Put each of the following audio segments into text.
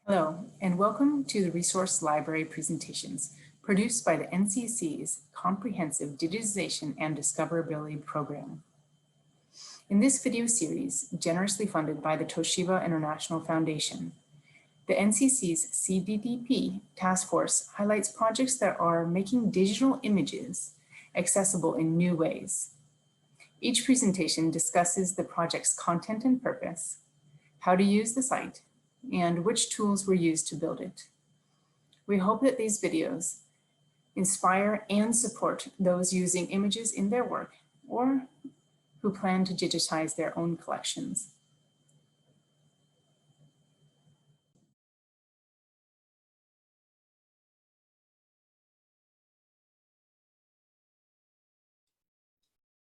Hello, and welcome to the Resource Library presentations produced by the NCC's Comprehensive Digitization and Discoverability Program. In this video series, generously funded by the Toshiba International Foundation, the NCC's CDDP task force highlights projects that are making digital images accessible in new ways. Each presentation discusses the project's content and purpose, how to use the site, and which tools were used to build it. We hope that these videos inspire and support those using images in their work or who plan to digitize their own collections.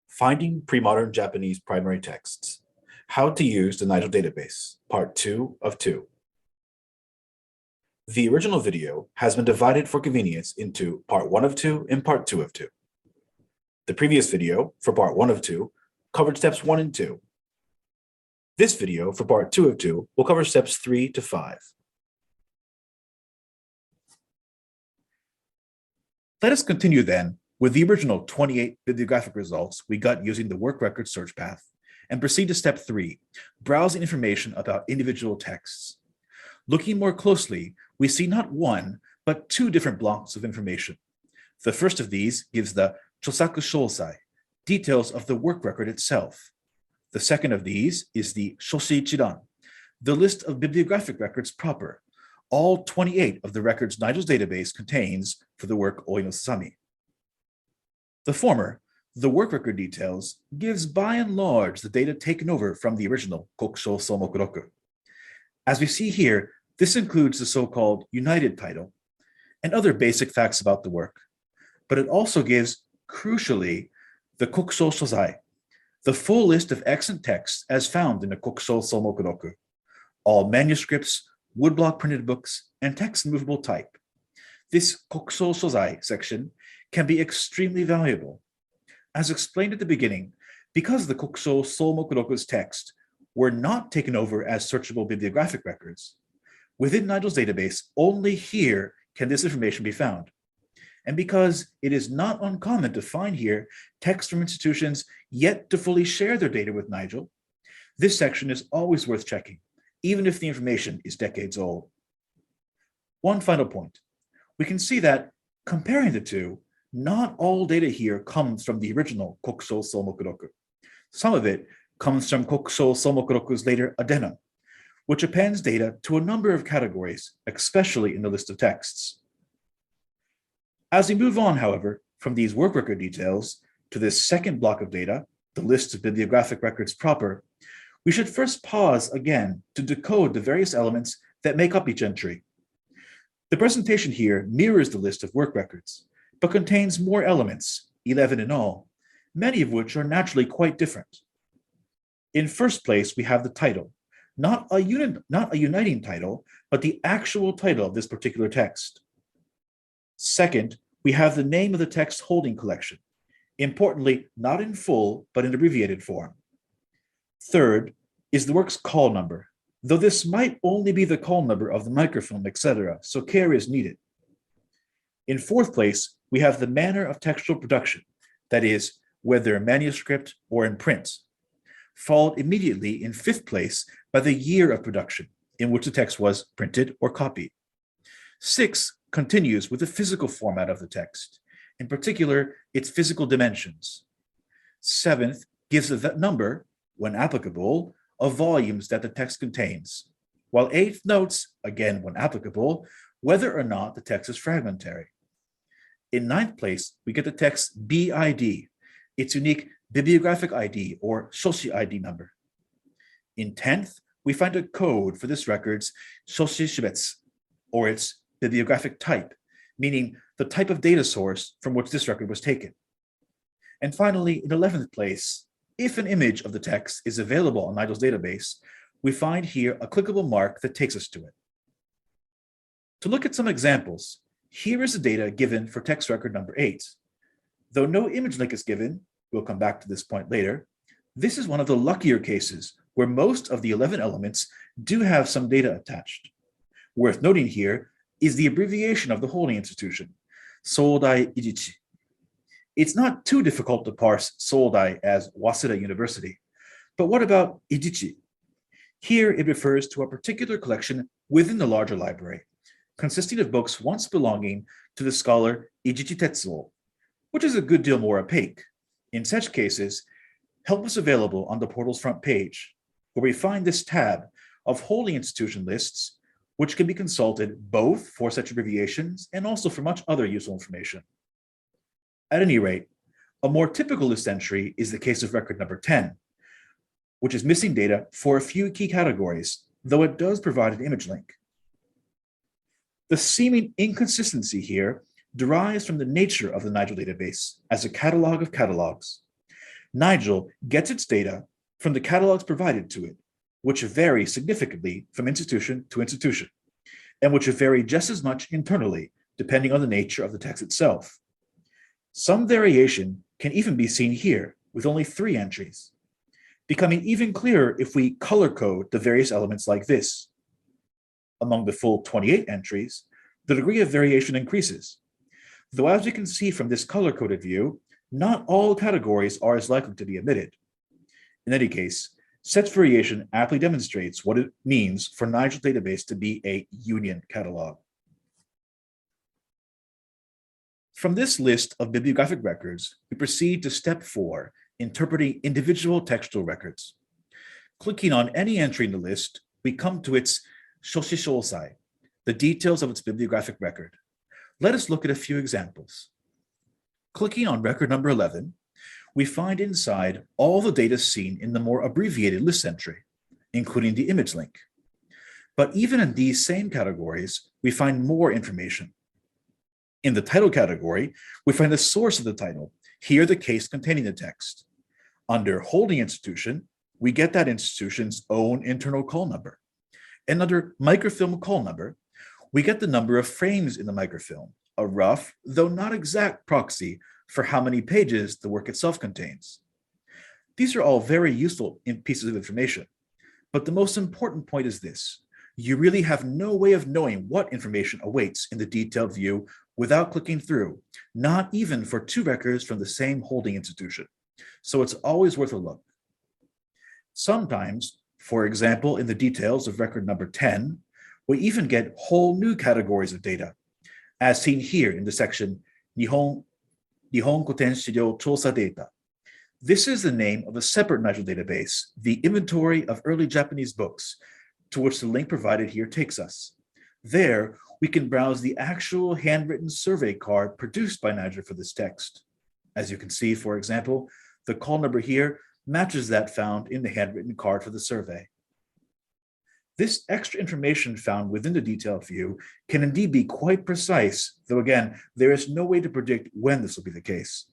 Finding Premodern Japanese Primary Texts. How to use the NIJL database, Part 2 of 2. The original video has been divided for convenience into Part 1 of 2 and Part 2 of 2. The previous video, for Part 1 of 2, covered Steps 1 and 2. This video, for Part 2 of 2, will cover Steps 3 to 5. Let us continue then with the original 28 bibliographic results we got using the work record search path and proceed to Step 3, browsing information about individual texts. Looking more closely, we see not one, but two different blocks of information. The first of these gives the chosaku shōsai, details of the work record itself. The second of these is the shoshi chiran, the list of bibliographic records proper, all 28 of the records NIJL's database contains for the work Oi no Sasami. The former, the work record details, gives by and large the data taken over from the original Kokusho Somokuroku. As we see here, this includes the so-called united title and other basic facts about the work, but it also gives, crucially, the Kokusho Shōsai, the full list of excellent texts as found in the Kokusho Somokuroku, all manuscripts, woodblock printed books, and text in movable type. This Kokusho Shōsai section can be extremely valuable. As explained at the beginning, because the Kokusho Somokuroku's text were not taken over as searchable bibliographic records, within NIJL's database, only here can this information be found. And because it is not uncommon to find here texts from institutions yet to fully share their data with NIJL, this section is always worth checking, even if the information is decades old. One final point. We can see that, comparing the two, not all data here comes from the original Kokusho Somokuroku. Some of it comes from Kokusho Somokuroku's later addendum, which appends data to a number of categories, especially in the list of texts. As we move on, however, from these work record details to this second block of data, the list of bibliographic records proper, we should first pause again to decode the various elements that make up each entry. The presentation here mirrors the list of work records, but contains more elements, 11 in all, many of which are naturally quite different. In first place, we have the title, not a uniting title, but the actual title of this particular text. Second, we have the name of the text holding collection, importantly, not in full, but in abbreviated form. Third is the work's call number, though this might only be the call number of the microfilm, etc., so care is needed. In fourth place, we have the manner of textual production, that is, whether manuscript or in print, followed immediately in fifth place by the year of production in which the text was printed or copied. Sixth continues with the physical format of the text, in particular, its physical dimensions. Seventh gives the number, when applicable, of volumes that the text contains, while eighth notes, again when applicable, whether or not the text is fragmentary. In ninth place, we get the text BID, its unique bibliographic ID or shoshi ID number. In 10th, we find a code for this record's shoshi shibetsu, or its bibliographic type, meaning the type of data source from which this record was taken. And finally, in 11th place, if an image of the text is available on NIJL's database, we find here a clickable mark that takes us to it. To look at some examples, here is the data given for text record number 8. Though no image link is given, we'll come back to this point later, this is one of the luckier cases where most of the 11 elements do have some data attached. Worth noting here is the abbreviation of the holding institution, Soudai Ijichi. It's not too difficult to parse Soudai as Waseda University, but what about Ijichi? Here it refers to a particular collection within the larger library, consisting of books once belonging to the scholar Ijichi Tetsuo, which is a good deal more opaque. In such cases, help is available on the portal's front page, where we find this tab of holding institution lists, which can be consulted both for such abbreviations and also for much other useful information. At any rate, a more typical list entry is the case of record number 10, which is missing data for a few key categories, though it does provide an image link. The seeming inconsistency here derives from the nature of the NIJL database as a catalog of catalogs. NIJL gets its data from the catalogs provided to it, which vary significantly from institution to institution, and which vary just as much internally, depending on the nature of the text itself. Some variation can even be seen here, with only 3 entries, becoming even clearer if we color code the various elements like this. Among the full 28 entries, the degree of variation increases, though as we can see from this color-coded view, not all categories are as likely to be omitted. In any case, such variation aptly demonstrates what it means for NIJL database to be a union catalog. From this list of bibliographic records, we proceed to step 4, interpreting individual textual records. Clicking on any entry in the list, we come to its shoshishosai, the details of its bibliographic record. Let us look at a few examples. Clicking on record number 11, we find inside all the data seen in the more abbreviated list entry, including the image link. But even in these same categories, we find more information. In the title category, we find the source of the title, here the case containing the text. Under holding institution, we get that institution's own internal call number. And under microfilm call number, we get the number of frames in the microfilm, a rough, though not exact proxy for how many pages the work itself contains. These are all very useful pieces of information, but the most important point is this: you really have no way of knowing what information awaits in the detailed view without clicking through, not even for 2 records from the same holding institution. So it's always worth a look. Sometimes, for example, in the details of record number 10, we even get whole new categories of data, as seen here in the section Nihon Koten Shiryo Chosa Data. This is the name of a separate NIJL database, the Inventory of Early Japanese Books, to which the link provided here takes us. There, we can browse the actual handwritten survey card produced by NIJL for this text. As you can see, for example, the call number here matches that found in the handwritten card for the survey. This extra information found within the detailed view can indeed be quite precise, though again, there is no way to predict when this will be the case.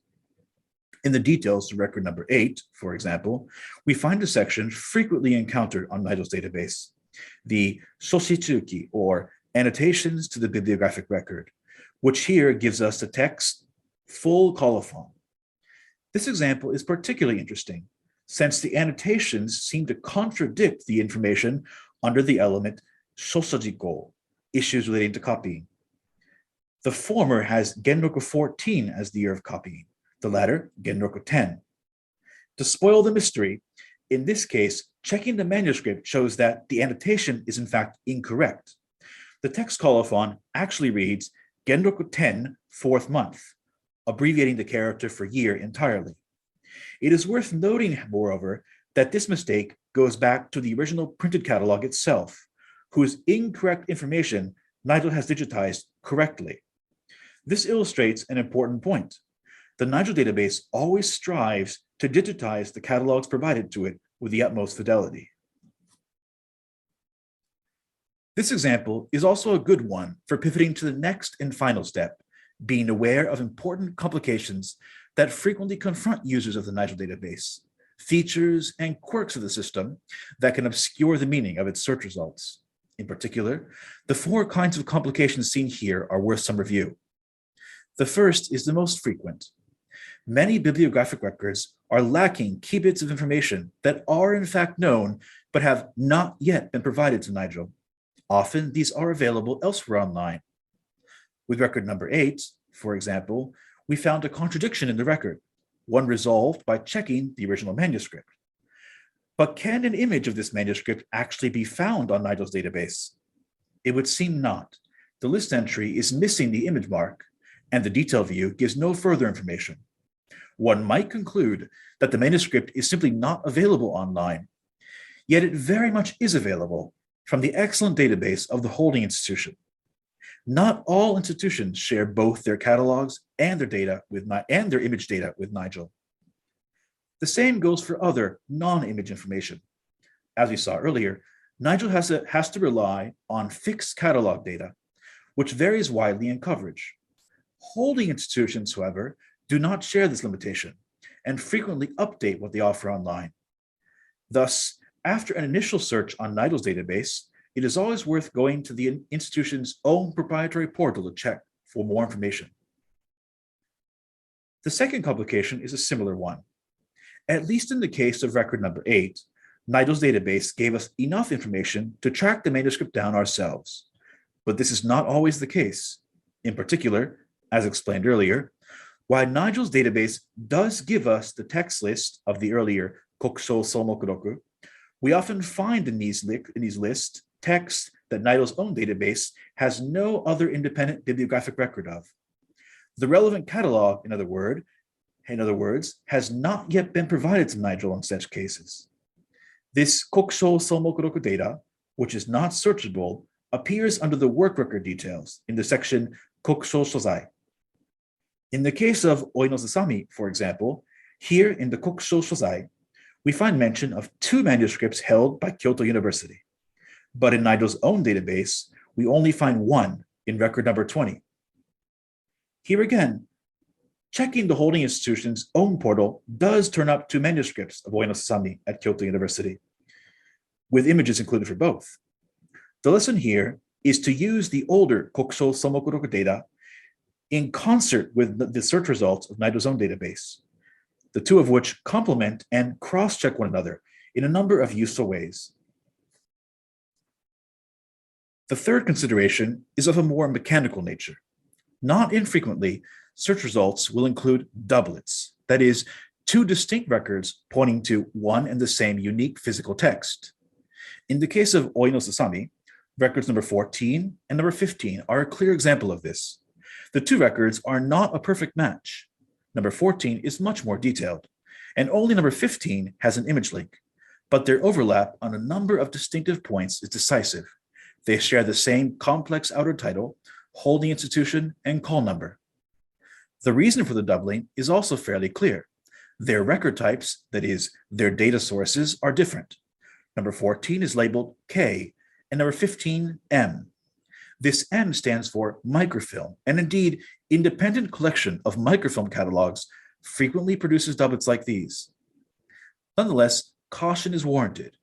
In the details to record number 8, for example, we find a section frequently encountered on NIJL's database, the Shoshichuki, or annotations to the bibliographic record, which here gives us the text full colophon. This example is particularly interesting, since the annotations seem to contradict the information under the element shosajiko, issues relating to copying. The former has Genroku 14 as the year of copying, the latter Genroku 10. To spoil the mystery, in this case, checking the manuscript shows that the annotation is in fact incorrect. The text colophon actually reads Genroku 10, 4th month, abbreviating the character for year entirely. It is worth noting, moreover, that this mistake goes back to the original printed catalog itself, whose incorrect information NIJL has digitized correctly. This illustrates an important point. The NIJL database always strives to digitize the catalogs provided to it with the utmost fidelity. This example is also a good one for pivoting to the next and final step, being aware of important complications that frequently confront users of the NIJL database, features and quirks of the system that can obscure the meaning of its search results. In particular, the 4 kinds of complications seen here are worth some review. The first is the most frequent. Many bibliographic records are lacking key bits of information that are in fact known, but have not yet been provided to NIJL. Often these are available elsewhere online. With record number 8, for example, we found a contradiction in the record, one resolved by checking the original manuscript. But can an image of this manuscript actually be found on NIJL's database? It would seem not. The list entry is missing the image mark, and the detail view gives no further information. One might conclude that the manuscript is simply not available online, yet it very much is available from the excellent database of the holding institution. Not all institutions share both their catalogs and their image data with NIJL. The same goes for other non-image information. As we saw earlier, NIJL has to rely on fixed catalog data, which varies widely in coverage. Holding institutions, however, do not share this limitation and frequently update what they offer online. Thus, after an initial search on NIJL's database, it is always worth going to the institution's own proprietary portal to check for more information. The second complication is a similar one. At least in the case of record number 8, NIJL's database gave us enough information to track the manuscript down ourselves. But this is not always the case. In particular, as explained earlier, while NIJL's database does give us the text list of the earlier Kokusho Somokuroku, we often find in these lists text that NIJL's own database has no other independent bibliographic record of. The relevant catalog, in other words, has not yet been provided to NIJL in such cases. This Kokusho Somokuroku data, which is not searchable, appears under the work record details in the section Kokusho Shozai. In the case of Oinosasami, for example, here in the Kokusho Shozai, we find mention of 2 manuscripts held by Kyoto University. But in NIJL's own database, we only find 1 in record number 20. Here again, checking the holding institution's own portal does turn up 2 manuscripts of Oinosasami at Kyoto University, with images included for both. The lesson here is to use the older Kokusho Somokuroku data in concert with the search results of NIJL's own database, the two of which complement and cross-check one another in a number of useful ways. The third consideration is of a more mechanical nature. Not infrequently, search results will include doublets, that is, 2 distinct records pointing to one and the same unique physical text. In the case of Oinosasami, records number 14 and number 15 are a clear example of this. The 2 records are not a perfect match. Number 14 is much more detailed, and only number 15 has an image link, but their overlap on a number of distinctive points is decisive. They share the same complex outer title, holding institution, and call number. The reason for the doubling is also fairly clear. Their record types, that is, their data sources, are different. Number 14 is labeled K, and number 15, M. This M stands for microfilm, and indeed, independent collection of microfilm catalogs frequently produces doublets like these. Nonetheless, caution is warranted.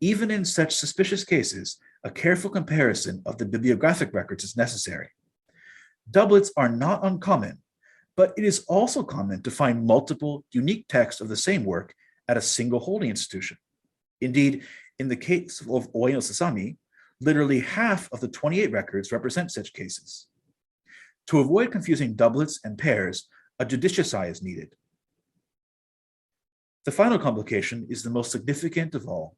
Even in such suspicious cases, a careful comparison of the bibliographic records is necessary. Doublets are not uncommon, but it is also common to find multiple unique texts of the same work at a single holding institution. Indeed, in the case of Oinosasami, literally half of the 28 records represent such cases. To avoid confusing doublets and pairs, a judicious eye is needed. The final complication is the most significant of all.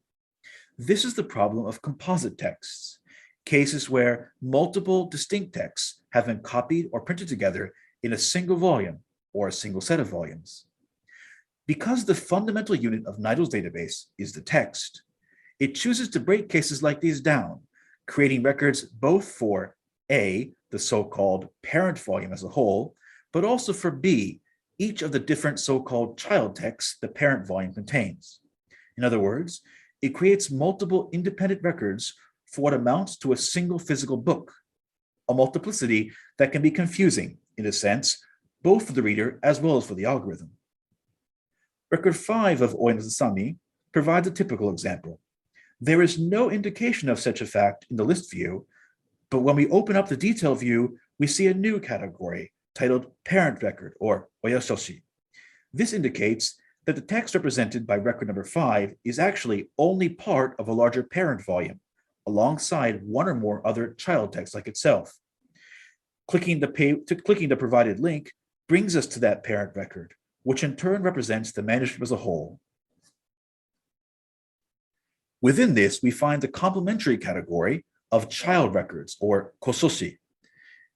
This is the problem of composite texts, cases where multiple distinct texts have been copied or printed together in a single volume or a single set of volumes. Because the fundamental unit of NIJL's database is the text, it chooses to break cases like these down, creating records both for A, the so-called parent volume as a whole, but also for B, each of the different so-called child texts the parent volume contains. In other words, it creates multiple independent records for what amounts to a single physical book, a multiplicity that can be confusing, in a sense, both for the reader as well as for the algorithm. Record 5 of Oinosasami provides a typical example. There is no indication of such a fact in the list view, but when we open up the detail view, we see a new category titled Parent Record, or Oyashoshi. This indicates that the text represented by record number 5 is actually only part of a larger parent volume, alongside one or more other child texts like itself. Clicking the provided link brings us to that parent record, which in turn represents the manuscript as a whole. Within this, we find the complementary category of child records, or kososhi.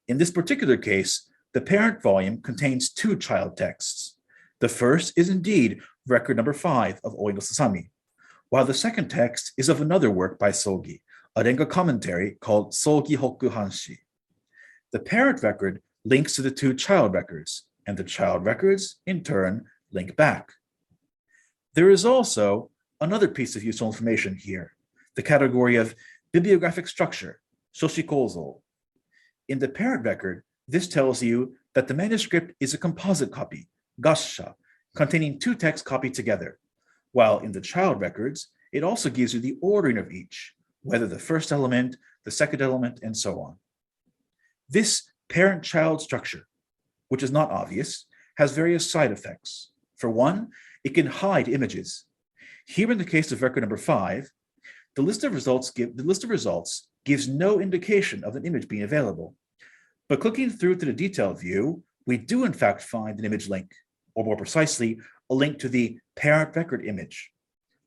In this particular case, the parent volume contains two child texts. The first is indeed record number 5 of Oi no Sasami, while the second text is of another work by Sogi, a Renga commentary called Sogi Hoku Hanshi. The parent record links to the two child records, and the child records, in turn, link back. There is also another piece of useful information here, the category of bibliographic structure, shoshikozo. In the parent record, this tells you that the manuscript is a composite copy, gassha, containing two texts copied together, while in the child records, it also gives you the ordering of each, whether the first element, the second element, and so on. This parent-child structure, which is not obvious, has various side effects. For one, it can hide images. Here in the case of record number 5, the list of results gives no indication of an image being available. But clicking through to the detailed view, we do in fact find an image link, or more precisely, a link to the parent record image,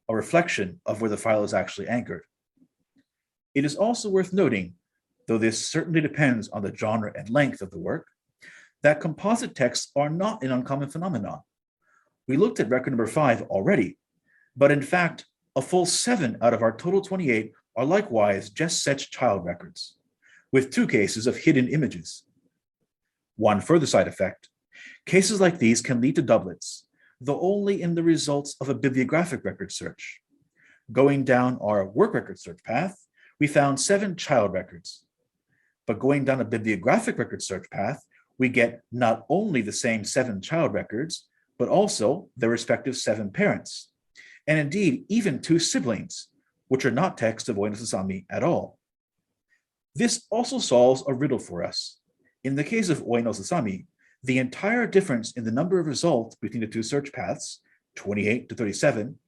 a reflection of where the file is actually anchored. It is also worth noting, though this certainly depends on the genre and length of the work, that composite texts are not an uncommon phenomenon. We looked at record number 5 already, but in fact, a full 7 out of our total 28 are likewise just such child records, with 2 cases of hidden images. One further side effect, cases like these can lead to doublets, though only in the results of a bibliographic record search. Going down our work record search path, we found 7 child records. But going down a bibliographic record search path, we get not only the same 7 child records, but also their respective 7 parents, and indeed even 2 siblings, which are not texts of Oi no Sasami at all. This also solves a riddle for us. In the case of Oi no Sasami, the entire difference in the number of results between the 2 search paths, 28 to 37,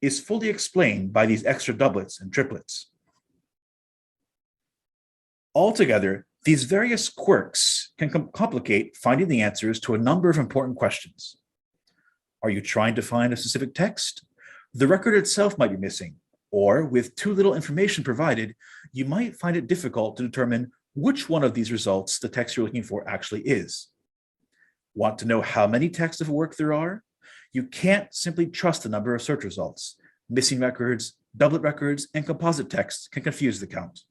is fully explained by these extra doublets and triplets. Altogether, these various quirks can complicate finding the answers to a number of important questions. Are you trying to find a specific text? The record itself might be missing, or with too little information provided, you might find it difficult to determine which one of these results the text you're looking for actually is. Want to know how many texts of a work there are? You can't simply trust the number of search results. Missing records, doublet records, and composite texts can confuse the count.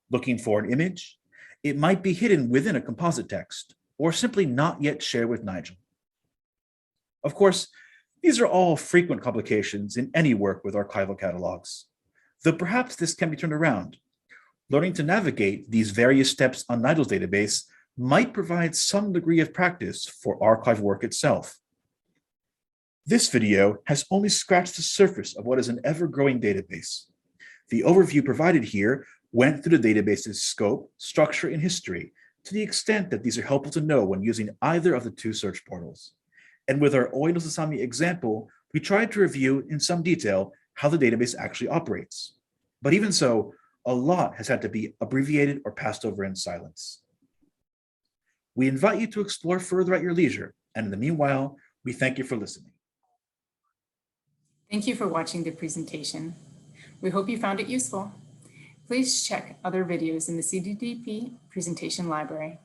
Looking for an image? It might be hidden within a composite text, or simply not yet shared with NIJL. Of course, these are all frequent complications in any work with archival catalogs, though perhaps this can be turned around. Learning to navigate these various steps on NIJL's database might provide some degree of practice for archive work itself. This video has only scratched the surface of what is an ever-growing database. The overview provided here went through the database's scope, structure, and history to the extent that these are helpful to know when using either of the 2 search portals. And with our Oi no Sasami example, we tried to review in some detail how the database actually operates. But even so, a lot has had to be abbreviated or passed over in silence. We invite you to explore further at your leisure, and in the meanwhile, we thank you for listening. Thank you for watching the presentation. We hope you found it useful. Please check other videos in the CDDP presentation library.